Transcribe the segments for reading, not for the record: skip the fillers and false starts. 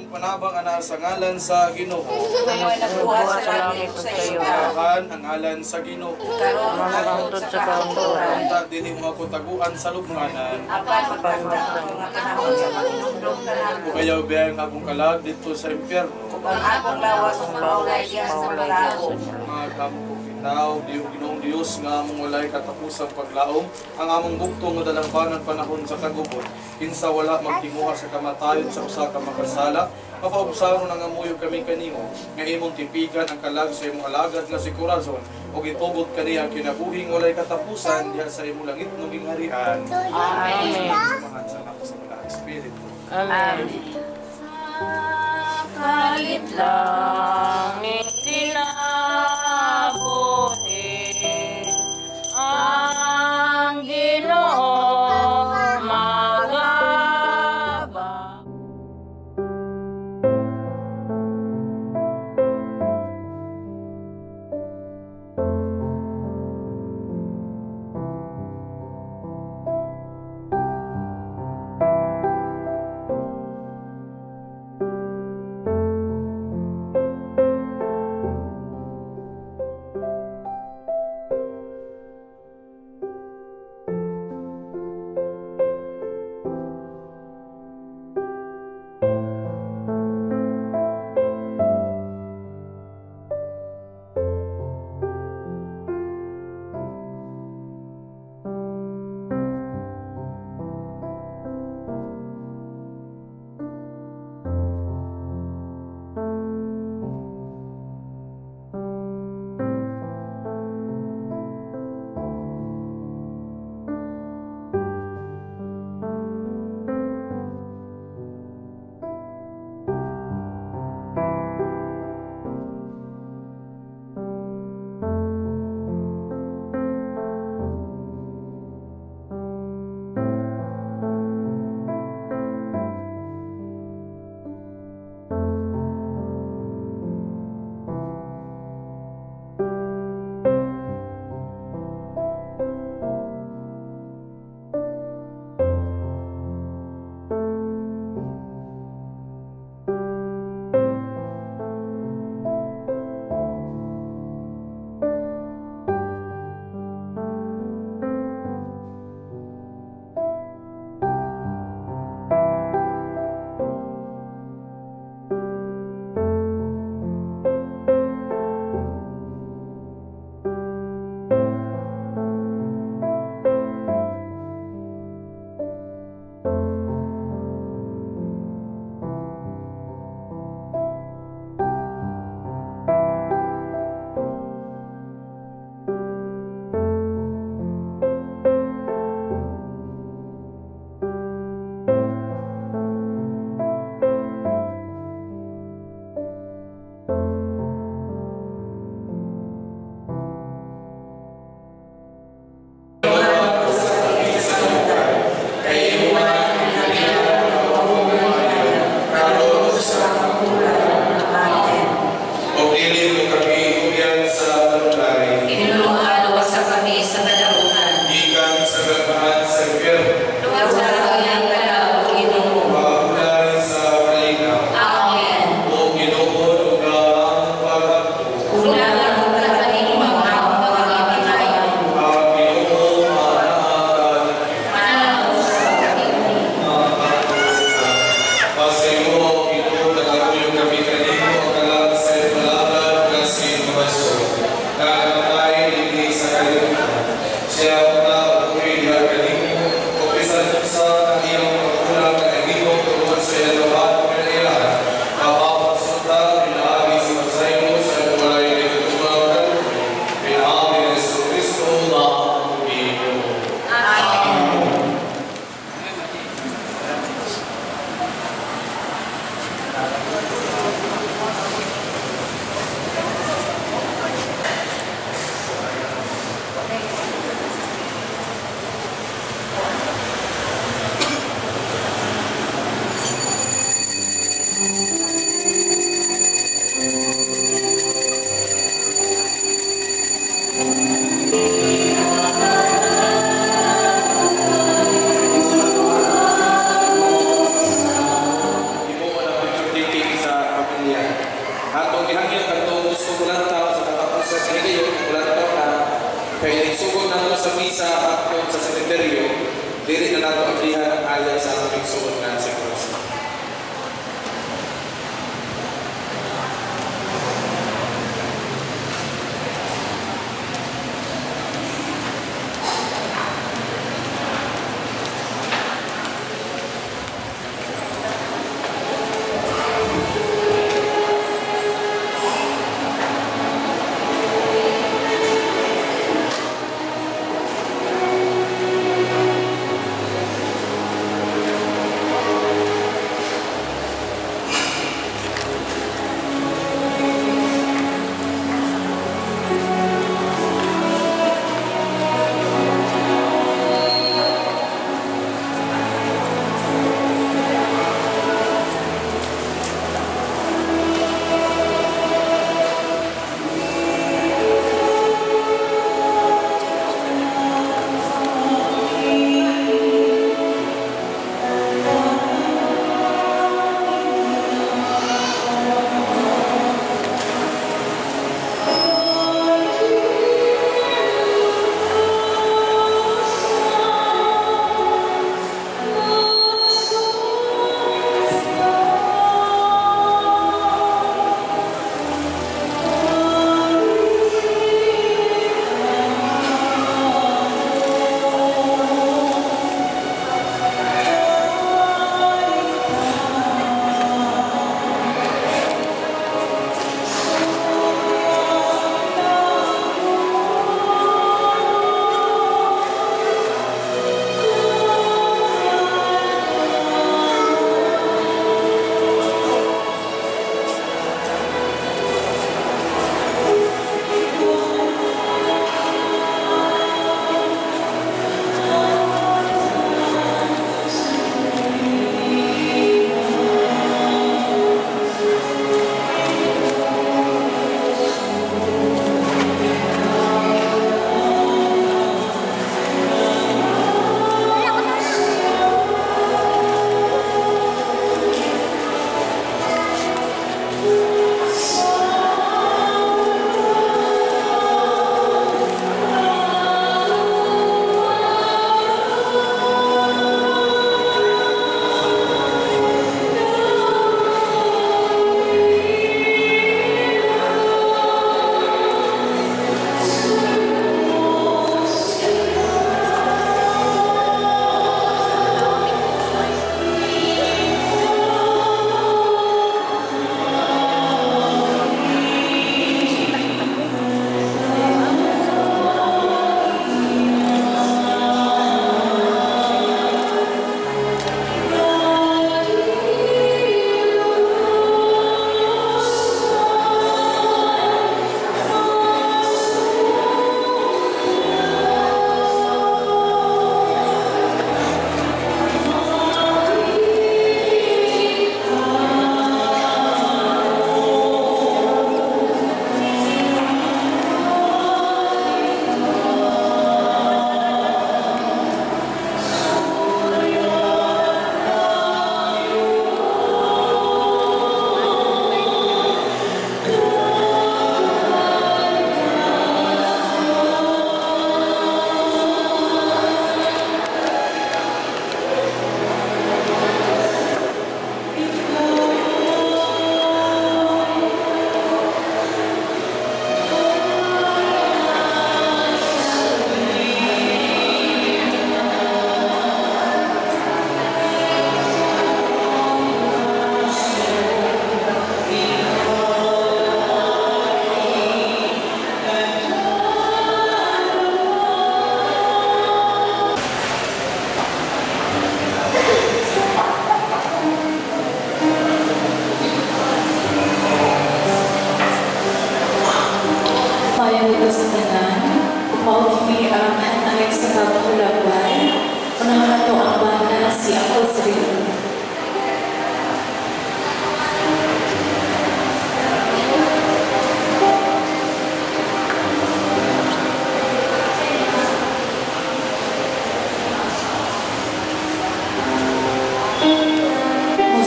panabang ana sa ngalan sa Ginoo. Ngayon nagbuhat sa langit sa iyo. Kahan ang ngalan sa Ginoo. Karon hangtod sa kahungturan. Unta dinhi mo ako taguan sa lubnganan. Apan magpagtapos ang mga panahon sa paghinumdum ka na. Ug ayaw biyang akong kalag dito sa impyerno. Ug ang akong lawas sa maulay diha sa palaog. Mga kamo kong bitaw, Ginoong Dios nga among walay katapusang paglaom, ang among bugtong nga dalangbanan panahon sa kagubot. Kinsa wala magtinguha sa kamatayon sa usa ka makasala, mapaubsaron ang amuyo kami kanimo, nga imong tipigan ang kalag sa imong alagad nga si Corazon, ug itubod kaniya kinabuhing walay katapusan diha sa imong langit nga gingharian. Amen. Samahan sa nako sa mga Espiritu. Amen. Kalit lang tinabuhi ang Ginoo magaba. pagdagan sa aming suot na si Cruz.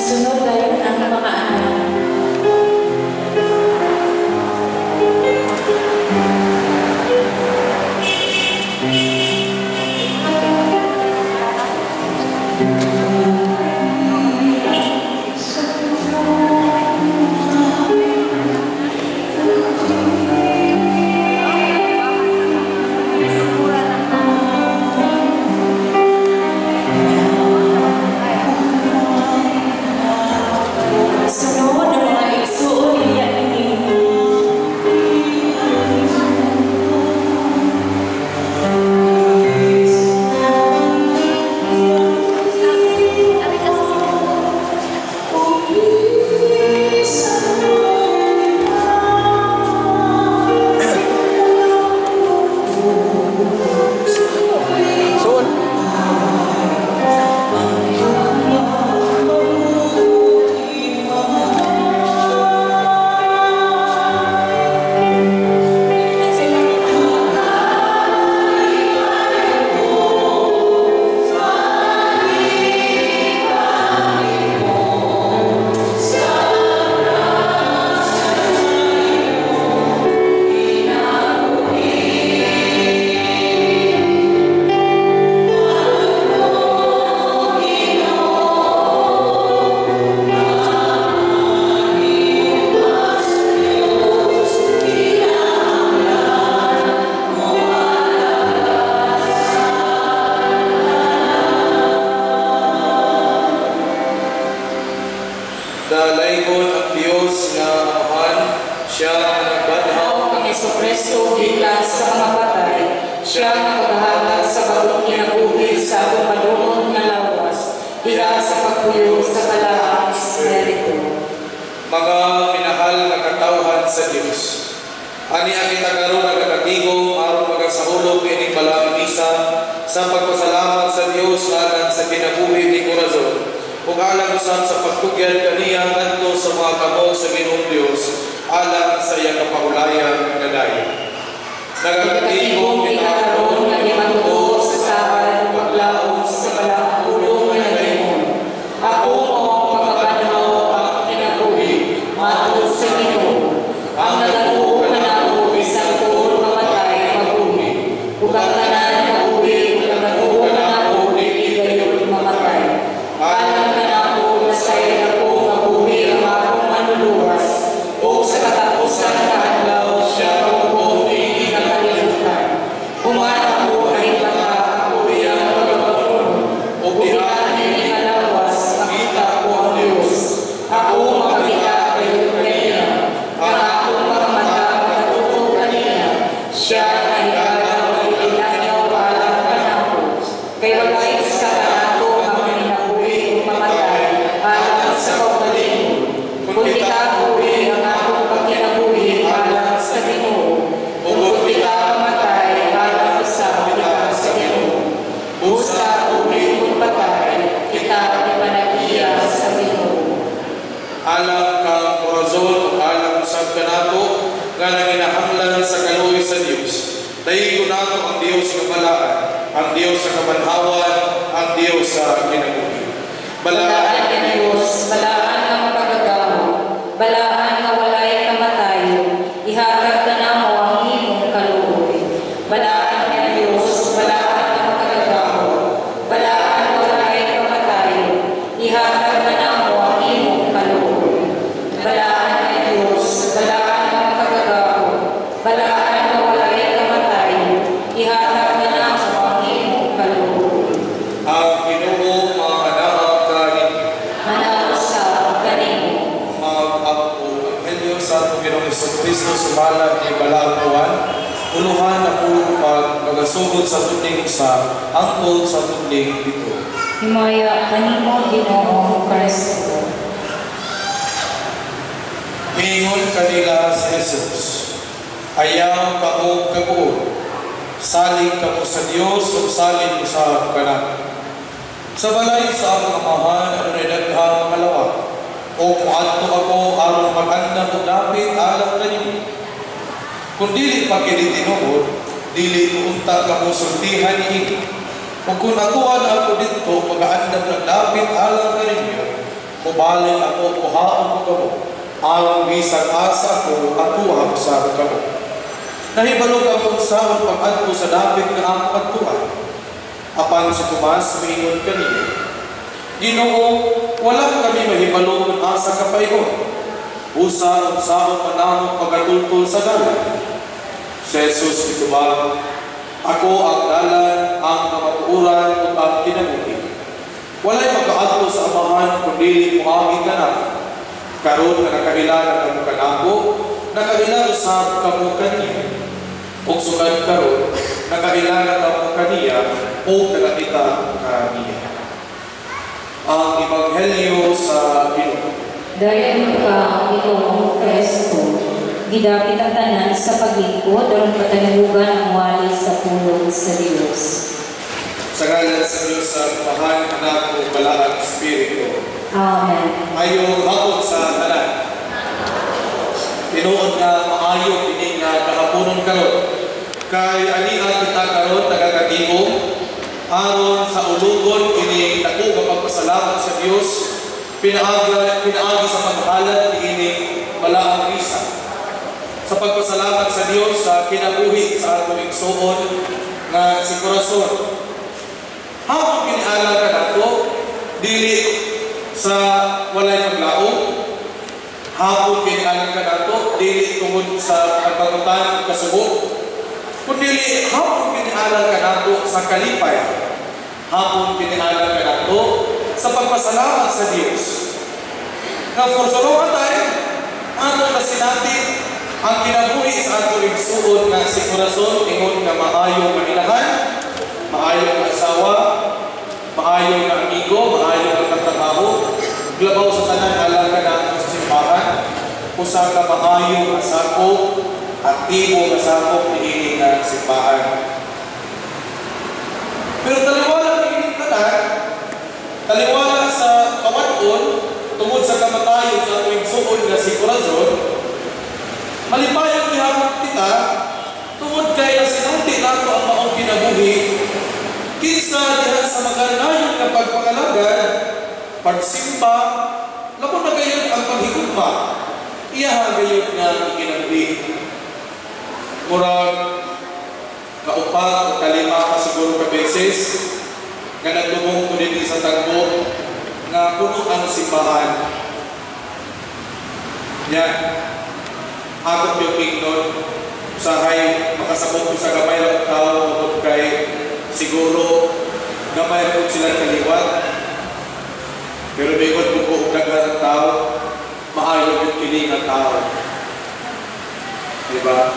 Sunod ay ang mga anak. Siya ang nagbanhaw ang Jesucristo gikan sa mga patay. Siya ang maghahatag sa bagong kinabuhi sa akong madungon nga lawas. Diha sa pagpuyo sa kalaang Espiritu. Mga minahal na katawhan sa Diyos. Ani ang itagaroon ng katatigong aron magasahulog ining balang misa sa pagpasalamat sa Diyos alang sa kinabuhi ni Corazon. Ug alang usab sa pagtugyan kaniya ngadto sa mga kamot sa Ginoong Dios alang sa iyang kapahulayan nga dayon. Nagakatigong itagaroon nga gimatuo sa saan paglaom sa balang pulong nga nagaymo. Ako mo pagpapanhaw ang kinabuhi matud sa Ginoo. Ang nagatuo kanako bisag tuon mamatay mabuhi. Ug ang tanan kabuhi nagatuo kanako dili gayon mamatay. Alang kanako nga say ako mabuhi ang akong manluluwas. Ug sa katapusan nga adlaw siya ko dili nakalimutan. Human ako ay ako iyang pagpapangulo. Ug diha ni kalawas makita ko ang Dios. Ako makakita kayo kaniya. Ang akong mga mata makatuto kaniya. Siya ay araw ay inanyaw alang kanako. Kay walay sa kanato ang minabuhi ug mamatay alang sa kaugalingon. Kundi kabuhi ang akong pagkinabuhi alang sa Ginoo. Ug kundi ka mamatay alang sa Ginoo. Busa ulit kung patay, kita ipanagiya sa Ginoo. alang kang Corazon, alang usab kanato nga nanginahanglan sa kaluoy sa Dios. Dayon nato ang Dios nga balaan, ang Dios sa kabanhawan, ang Dios sa kinabuhi. Balaan ka Diyos, balaan nga mapagagawa, balaan nga walay kamatayon, ihatag ka na mo ang imong kaluoy. Balaan ka Diyos, balaan nga mapagagawa, balaan nga walay kamatayon, ihatag ka na mo ang imong kaluoy. Balaan ka Diyos, balaan nga mapagagawa, balaan nga walay kamatayon, ihatag ka na mo ang imong kaluoy. Ang Ginoo maanahag kanin Manawsa kanimo. mag-apo ang Diyos sa atong Ginoong Jesucristo sumala kay balaang buwan, uluhan na po pag magasugod sa tudling usa, angkol sa tudling ito. Himaya kanimo Ginoong Kristo. Ingon kanila si Jesus, ayaw kamo kabuod, saling kamo sa Dios ug saling usab kanato. Sa balay sa akong amahan ano ni daghang malawak, o muadto ako aron mag-andam og dapit alang kanimo. Kung dili pa kini tinuod, dili ko unta kamo sultihan niini. Ug kung akuan ako dito mag-andam ng dapit alang kanimo, mubalik ako kuhaon ko kamo. Alang bisag asa ko atuwa sa kamo. Nahibalo ka kung saan pag-adto sa dapit nga ako atuan. Apan si Tomas mingon kaniya, Ginoo, wala kami mahibalo kung asa ka payon. Usa saan manahong pagatultol sa dalan. Si Jesus mitubag, ako ang dalan, ang kamatuuran ug ang kinabuhi. Walay magkaadto sa amahan kundi moagi ka na. Karon nga nakailangan kamo kanako, nakailangan usab kamo kaniya. Ug sugad karon nakailangan kamo kaniya ug nakakita kaniya. Ang Ebanghelyo sa Ginoo. Dayon ka Ginoong Kristo. Gidapit ang tanan sa paglingkod aron patanugan ang wali sa pulong sa Dios. Sa ngalan sa Diyos sa Amahan, Anak ug Balaang Espiritu. Amen. Ayong hapon sa tanan. Tinuod na maayo kini nga kahaponon karon. Kay aniha kita karon nagakatigom aron sa ulugon kini dako nga pagpasalamat sa Dios pinaagi sa paghalad kini balaang misa. Sa pagpasalamat sa Dios sa kinabuhi sa atong igsuon nga si Corazon. Hapon kinialang ka nato dili sa walay paglaom. Hapon kinialang ka nato dili tungod sa pagpangutan kasubok. Kundi hapon kinialang ka nato sa kalipay. Hapon kinialang ka nato sa pagpasalamat sa Dios. Nga for sa mga tayo, ato na sinati Ang kinabuhi sa ato igsuon nga si Corazon ingon nga maayong maninahan, maayong nga asawa, maayong nga amigo, maayong nga katrabaho, glabaw sa tanan alang ka na sa simbahan, usa ka maayong nga sakop, aktibo nga sakop niini nga simbahan. Pero taliwala niini tanan, taliwala sa kawan-on tungod sa kamatayon sa ato igsuon nga si Corazon. Malipayon gihapon kita tungod kay nasinati nato ang maong kinabuhi kinsa diha sa maganayon nga pagpangalagad, pagsimba, laban na gayon ang paghigugma. Iya gayon nga ikinabuhi. Murag kaupat o kalima siguro ka beses nga naglumong ko din sa tagbo nga puno ang simbahan. Yan. Ako yung pignon usahay makasabot ko sa gamay ng tao tungkol kay siguro gamay rin sila kaliwat pero bigod ko kung nagharang tao maayon yung kiling ang tao, diba?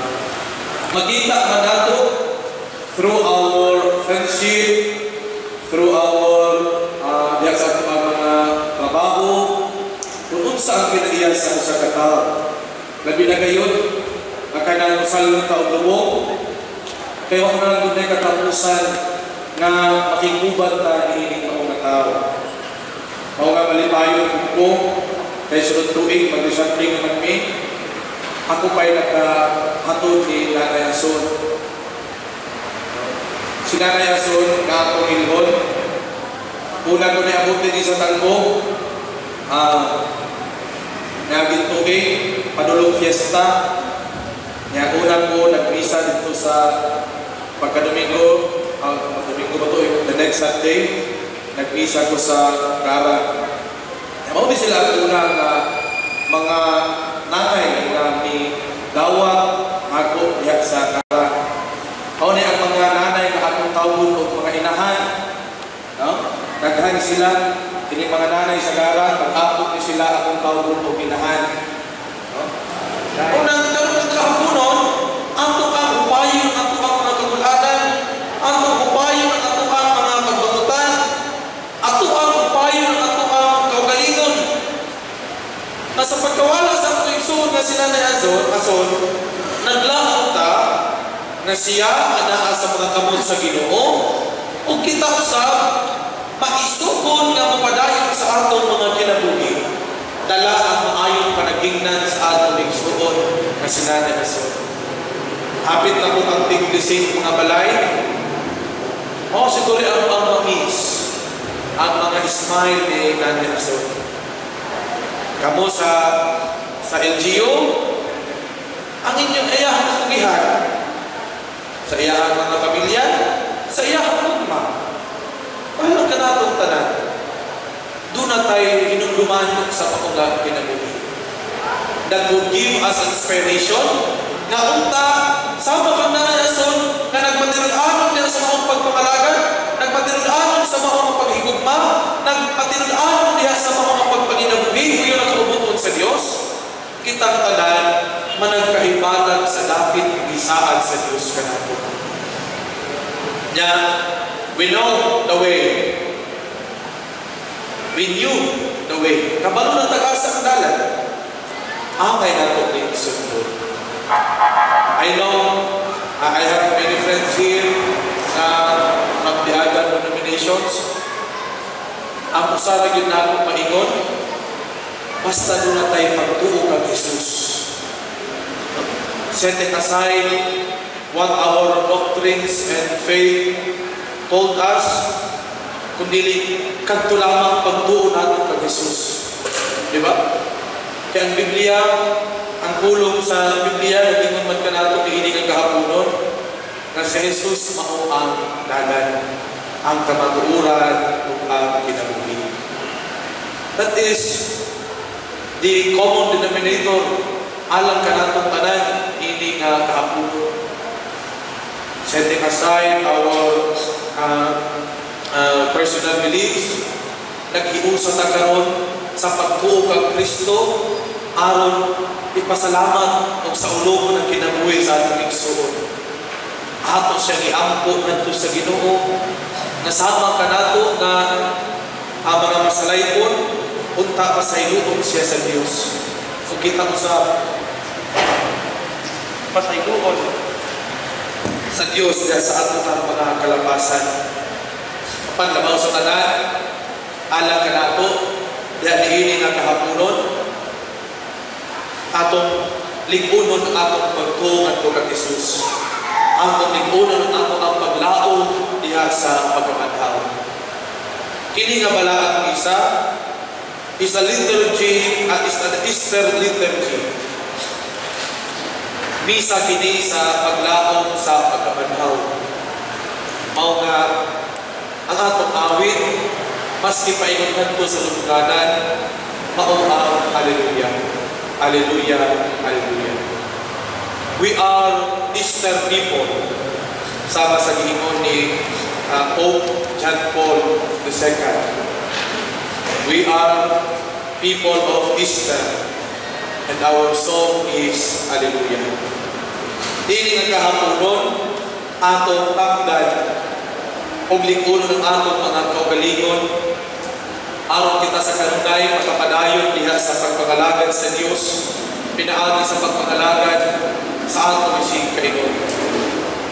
Magkita man nato through our friendship, through our diya sa mga trabaho kung unsa ang kinaiya sa usa ka tao. Labi na gayon, kanang salong taong lumong, kaya wala na doon ay katapusan na makikuban na nihiling mga tao. Ako nga malipayon ko, kaya sunod tuwing mag-isapling naman kami, ako pa'y nagkahatod ni Nanay Ason. Si Nanay Ason, nga akong ilhon, una ko na abot din sa tangbo, nagintugin, padulong fiesta. Nga una ko nag-misa dito sa pagka-Domingo, Domingo ba ito? The next Sunday, nag-misa ko sa Gara. Mao din sila ang una na mga nanay na ni dawat ako diyak sa Gara. Mao ni ang mga nanay na akong tawon o mga inahan. No? Naghan sila, kini mga nanay sa Gara, pag-abot ni sila akong tawon o inahan. Unang kahaponon, ato ang upayon, ato ang mga kaguladan, ato ang upayon, ato ang mga pagbangutan, ato ang upayon, ato ang kaugalingon. Na sa pagkawala sa ato igsuon na sila ni Ason, naglaot ta na siya anaa sa mga kamot sa Ginoo o kita usab maisugod nga mapadayon sa atong mga kinabuhi. Dala ang maayong panagingnan sa atong igsuon na si Nanay Ason. Hapit na po ang tiglising mga balay. O siguro ang mangis, ang mga smile ni Nanay Ason. Kamu sa LGU, ang inyong ayahang kakugihan, sa iyahang mga pamilya, sa iyahang ugma. Paano ka natong tanan? Doon na tayo hinuluman sa pakungang kinabuhi. That would give us inspiration na unta, sama kang Nanay Ason na nagpatirul-anon niya sa maong pagpangalaga, nagpatirul-anon sa maong paghigugma, nagpatirul-anon niya sa maong pagpanginabuhi, o yun ang karubuton sa Diyos. Kitang tanan, managkahibalag sa dapit isaan sa Diyos kanato. We know the way. We knew the way. Kabalo ng taga-asa ang dalan. Amay na ito din isundod. I know, I have many friends here na magbiagan ng nominations. Ang usara yun na akong maingon, basta doon na tayo magtuo kang Jesus. Setting aside what our doctrines and faith told us, kundi kanto lamang pagtuo natin kang Jesus. Diba? Kaya ang Biblia, ang kulong sa Biblia, naging man ka nato kihinig ang kahaponon, na si Jesus mao ang dalan, ang kamatuuran, o ang kinabuhi. That is the common denominator alang ka natong tanan, hindi nga kahaponon. Setting aside our personal beliefs, nag-iusa na karon sa pagtuo kang Kristo aron ipasalamat o sa ulo ng kinabuhi sa atong igsuon. Ato siya giampo ngadto sa Ginoo, nasama ka nato nga ang mga masalaypon unta pasayloon siya sa Dios. So kita mo sa pasayloon sa Dios diya sa ato ang mga kalapasan. Panlabaw sa tanan, alam ka nato diya niini nga kahaponon atong ligunon ang atong pagtuo ngadto kay Jesus. Atong ligunon ang atong paglaom diha sa pagkamadhaw. Kini nga balaang isa is a liturgy at is an Easter liturgy. Misa kini sa paglaom sa pagkamadhaw. Mao nga ang atong awit maski paingon ngadto sa lungganan mao ang hallelujah. Hallelujah, hallelujah. We are Easter people. Sama sa giingon ni Pope John Paul II. We are people of Easter and our song is Hallelujah. Dili nga kahaponon atong takdan og ligunon ang atong mga kaugalingon aron kita sa kanunay makapadayon diha sa pagpangalagad sa Dios, pinaagi sa pagpangalagad sa atong isig kainon.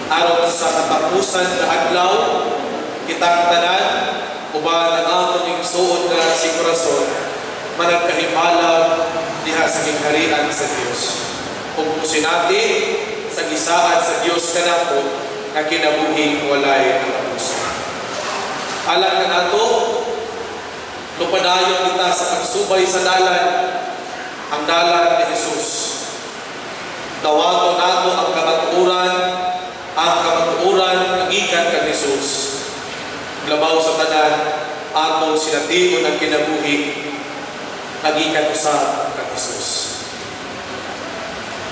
Aron sa katapusan na adlaw, kitang tanan uban ang atong igsuon nga si Corazon managkahimalag diha sa gingharian sa Dios. Ug musinati sa gisaad sa Dios kanato nga kinabuhi walay katapusan. Alam ka nato lupadayon kita sa pagsubay sa dalan, ang dalan ni Jesus. Dawato nato ang kamatuoran nagikan kang Jesus. Labaw sa tanan, atong sinatigon ang kinabuhi, nagikan usab kang Jesus.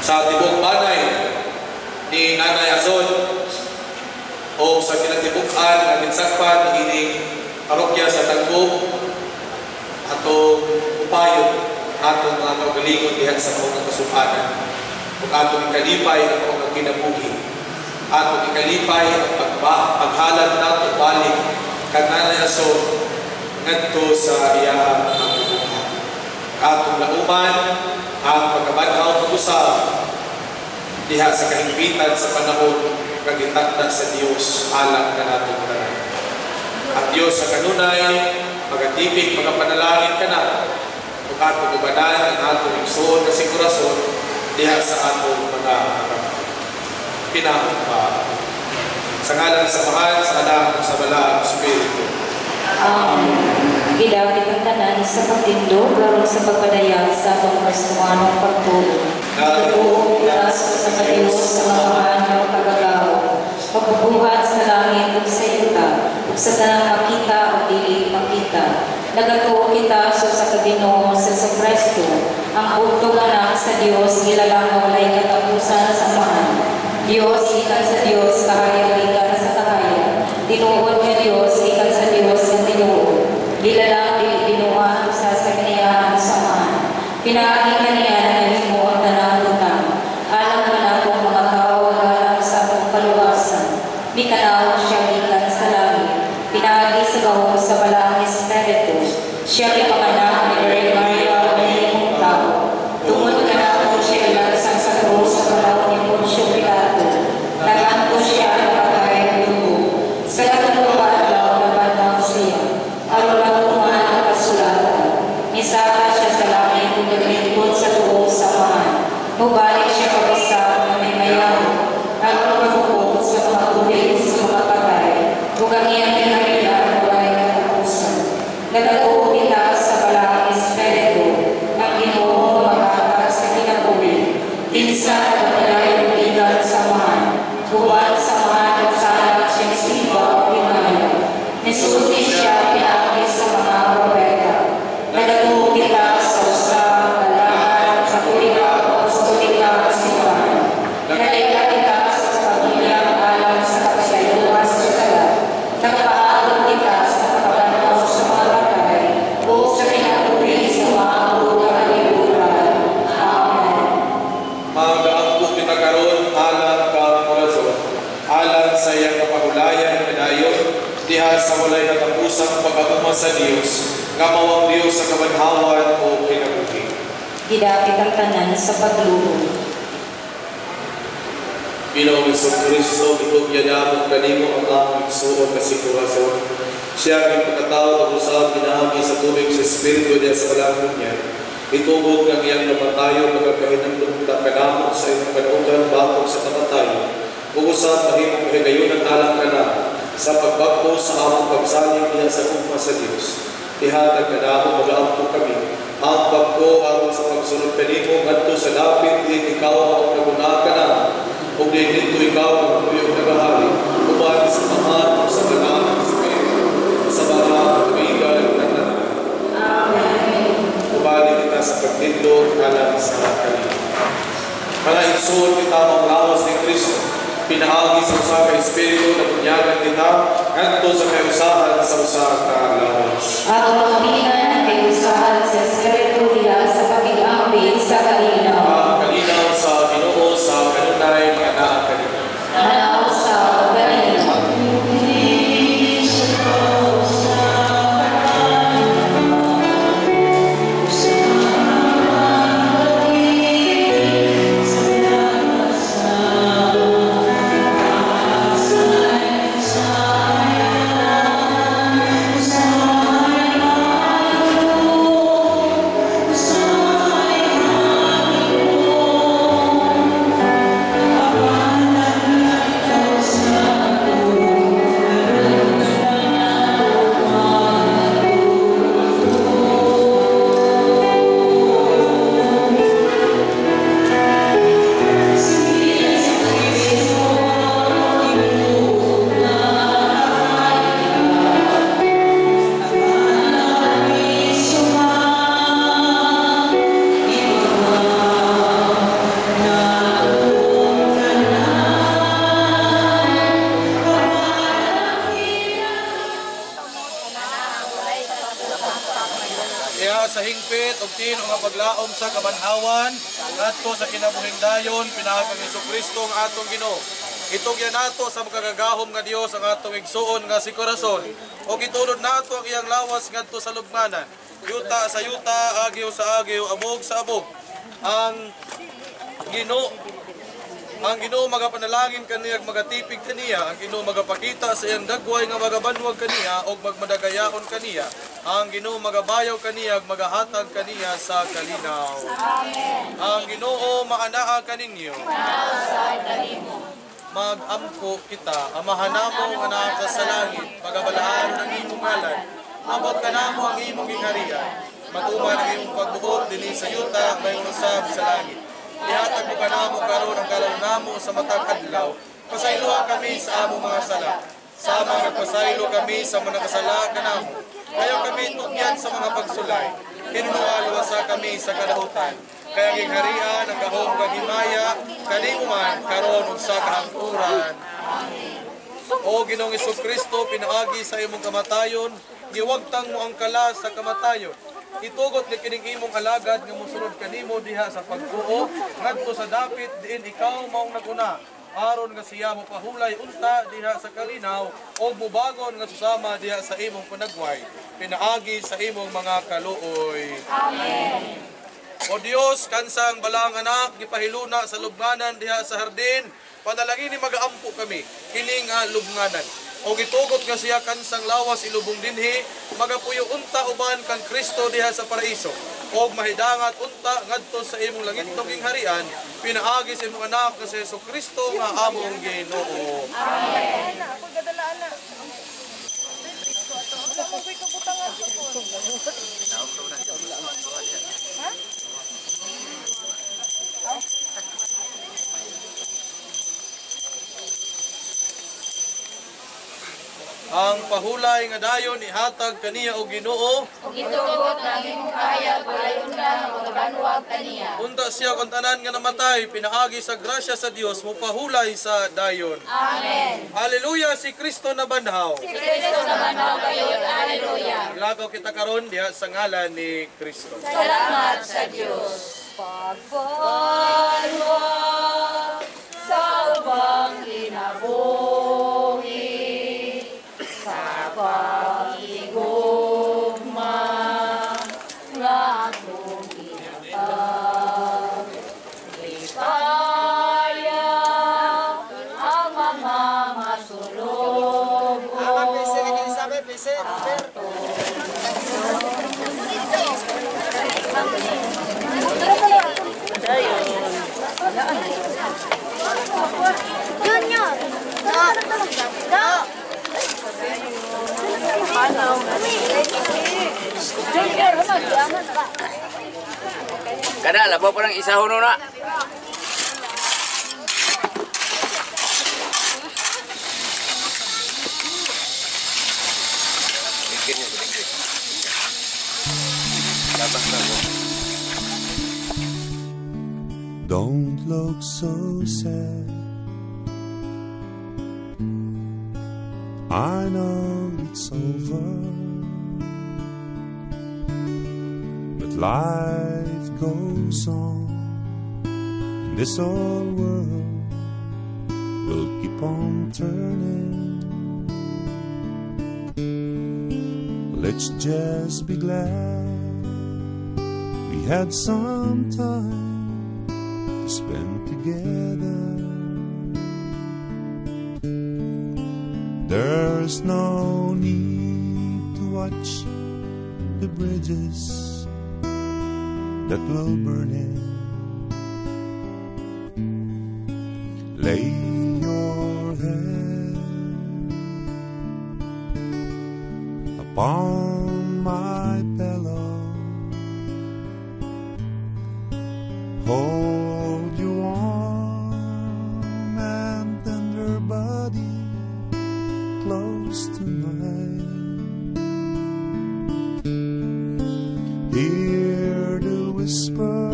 Sa tibok banay ni Nanay Azon o sa kinatibukan na ginsakpan ining parokya sa Tagbo, atong upayon, atong mga kaugalingon diha sa mga kasupanan. Kung atong ikalipay ang mga kinabuhi, atong ikalipay ang paghalad nato balik kag Nanay Azon ngadto sa iyahang pagbubuhat. Atong lauman ang pagkabanhaw pag-usab diha sa kahimpitan sa panahon kag gitakda sa Dios alang kanato tanan. Ang Dios sa kanunay magatipig magapanalangin ka na kung atong ubanan ang atong igsuon na si Corazon diha sa atong mga pinahon pa. Sa ngalan sa Mahal, sa Anak, sa Balaang Espiritu. Gidawat itong tanan sa pagtindog lalo sa pagpadayag sa atong Kristiyanong pagtulong. Nagtuong ulas sa Diyos sa mga mahal kagagawa, pagbubuhat sa langit ug sa yuta, ug sa tanang makita o dili makita. Nagatuo kita sa Ginoo sa Kristo, ang bugtong anak sa Dios gilalang nga walay katapusan sa mahal. Dios ikan sa Dios, kahayag ikan sa kahayag. Tinuod nga Dios ikan sa Dios nga tinuod. Gilalang dili binuang sa kaniyahan sa mahal. Pinaagi kaniya na nahimo ang tanang butang. Alam mo na kung mga tao galang sa akong kaluwasan. Di kanaw siya ikan sa langit. Pinaagi sa gawong sa Balaang Espiritu. Siya ipanganak ni Virgin Maria na himong tao. Tungod ka na kung siya lansang sa krus sa panahon ni Poncio Pilato. Naganto siya ang pagkain ng dugo. Sa katulong adlaw na bandang siya. Aron latungan ang kasulatan. Nisaka siya sa langit kung naglingkod sa tuong samahan. Mubalik siya pag-isap na may mayaman. Aron maghukom sa mga tubig sa mga patay. Kung ang iyang pinagilian walay katapusan. Nagatuo kita sa Balaang Espiritu. Ang Ginoo maghatag sa kinabuhi. Tinsa at padalayong igan sa mahal. Huwag sa mahal at sana siyang sipa o pinahayag. Nisulti siya pinagi sa mga propeta. Nagatuo kita sa usa, balaan, katulika, apostolika, simbahan. Nagalaila kita sa pamilyang alam sa kapasayuan sa salat. Nagpaabot kita sa kapaganaw sa mga patay. sa Dios, nga mawang Dios sa kabanhawan o kinabuhi. Gidapit ang tanan sa pagluhod. Ginoong Kristo, itugyan kanimo ang among igsuon kasigurason. Siya ang pagkatao ng usab ginahagi sa tubig sa Espiritu niya sa kalangit niya. Itugod kang iyang namatayo magkapahinang ka kanamo sa iyong kanugan batok sa kamatayo. Uusap mahimong kahigayon ng talang ka na sa pagbakbo sa among pagsaling niya sa kumpa sa Diyos. Ihatag ka na ako mag-aampo kami. Ang pagko aron sa pagsunod kanimo ngadto sa dapit din ikaw ang naguna ka na. Ug din dito ikaw ang tuyong nagahari. Uban sa mahal sa banal ng Espiritu sa banal ng kaibigan ng tanan. Amen. Ubali kita sa pagtindog kalang sa kanila. Mga igsoon kita ang lawas ni Kristo. Pinaagi sa usa ka Espiritu na bunyagan kita ngadto sa kayusahan sa usa ka lawas. At pagpilihan kay usahan sa Espiritu diha sa pag-iambit sa kalinaw. Ang kalinaw sa Ginoo sa kanunay mga anak kanila. Tanaw sa kalinaw. Sa hingpit ug tino nga paglaom sa kabanhawan ngadto sa kinabuhing dayon pinaagi ni Kristo ang atong Ginoo. Itugyan nato sa makagagahom nga Dios ang atong igsuon nga si korason ug itulod nato ang iyang lawas ngadto sa lubnganan. Yuta sa yuta, agyo sa agyo, abog sa abog. Ang Ginoo magapanalangin kaniya ug magatipig kaniya. Ang Ginoo magapakita sa iyang dagway nga magabanwag kaniya ug magmadagayaon kaniya. Ang Ginoo magabayaw kaniya ug magahatag kaniya sa kalinaw. Amen. Ang Ginoo maanaa kaninyo. Magampo kita, amahan namo nga naa sa langit, pagabalaan ang imong ngalan. Abot ka namo ang imong gingharian. Matuman ang imong pagbuot dinhi sa yuta may usab sa langit. Ihatag mo ka namo karon ang karon namo sa matag adlaw. Pasayloa kami sa among mga sala. Sama nagpasaylo kami sa mga kasala kanamo. Kayo kami tugyan sa mga pagsulay. Hinunualwasa kami sa kadahutan. Kaya gingharian ang gahom kagimaya kanimo man karon ug sa kahangturan. O Ginoong Kristo, pinaagi sa imong kamatayon, giwagtang mo ang kala sa kamatayon. Itugot ni kining imong alagad nga mosunod kanimo diha sa pagtuo ngadto sa dapit diin ikaw maong naguna aron nga siya mo pahulay unta diha sa kalinaw o mubagon nga susama diha sa imong panagway pinaagi sa imong mga kaluoy. Amen. O Dios, kansang balang anak gipahiluna sa lubnganan diha sa hardin, panalangin ni magaampo kami kining lubnganan. O gitugot nga siya kansang lawas ilubong dinhi, magapuyo unta uban kang Kristo diha sa paraiso. O mahidangat unta ngadto sa imong langitong gingharian, pinaagi sa imong anak nga si Kristo nga among Ginoo. Amen. Ako gadalaan na. Ang pahulay nga dayon ihatag kaniya o Ginoo. Ug itugot ang imong kahayag palayon na magabanwag kaniya. Unta siya kung tanan nga namatay, pinaagi sa grasya sa Dios mo pahulay sa dayon. Amen. Haleluya, si Kristo na banhaw. Si Kristo na banhaw kayo. Haleluya. Lakaw kita karon diha sa ngalan ni Kristo. Salamat sa Dios. Pagbanwag sa ubang kinabuhi sa pag-igong Junior! Kada, labo pa ng isa huno na. Don't look so sad. I know it's over, but life goes on. This old world will keep on turning. Let's just be glad we had some time to spend together. There's no need to watch the bridges that will burn in. Lay your head upon my pillow, hold your warm and tender body close to mine. Hear the whisper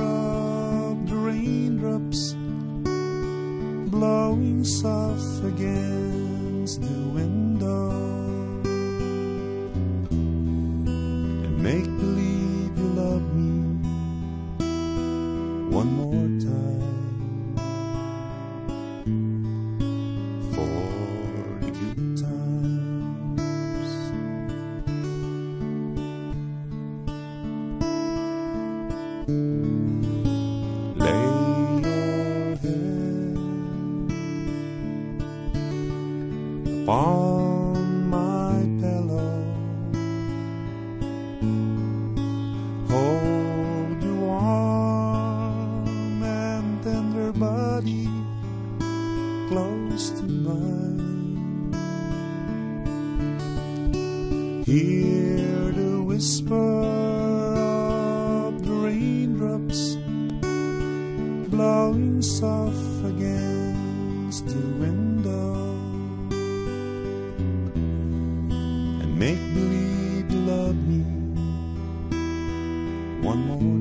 of the raindrops blowing soft against the window, and make believe you love me one more time for the good times. Lay your head upon my pillow, hold your warm and tender body close to mine. Hear the whisper of the raindrops blowing soft against the window, and make believe you love me one more